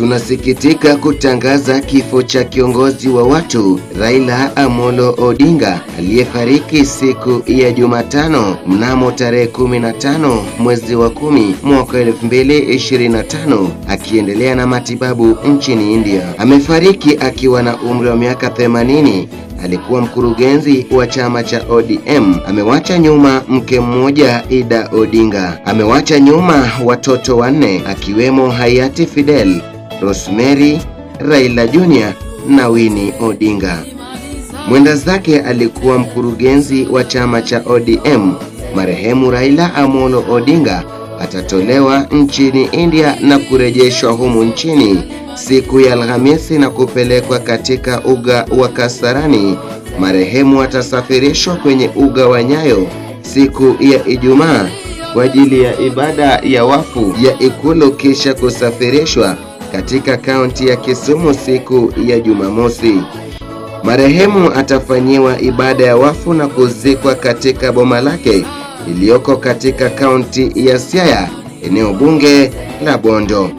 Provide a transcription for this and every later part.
Tunasikitika kutangaza kifo cha kiongozi wa watu Raila Amolo Odinga aliyefariki siku ya Jumatano mnamo tarehe 15 mwezi wa 10 mwaka 2025 akiendelea na matibabu nchini India. Amefariki akiwa na umri wa miaka 80. Alikuwa mkurugenzi wa chama cha ODM. Amewacha nyuma mke mmoja, Ida Odinga. Amewacha nyuma watoto 4 akiwemo hayati Fidel, Rosemary, Raila Junior na Winnie Odinga. Mwenda zake alikuwa mkurugenzi wa chama cha ODM. Marehemu Raila Amolo Odinga atatolewa nchini India na kurejeshwa humu nchini siku ya Alhamisi na kupelekwa katika uga wa Kasarani. Marehemu atasafirishwa kwenye uga wa Nyayo siku ya Ijumaa kwa ajili ya ibada ya wafu ya Ikulu, kisha kusafirishwa katika kaunti ya Kisumu siku ya Jumamosi. Marehemu atafanyiwa ibada ya wafu na kuzikwa katika boma lake iliyoko katika kaunti ya Siaya, eneo bunge la Bondo.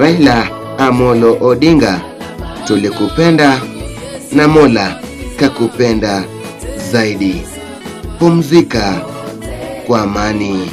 Raila Amolo Odinga, tulikupenda na Mola kakupenda zaidi. Pumzika kwa amani.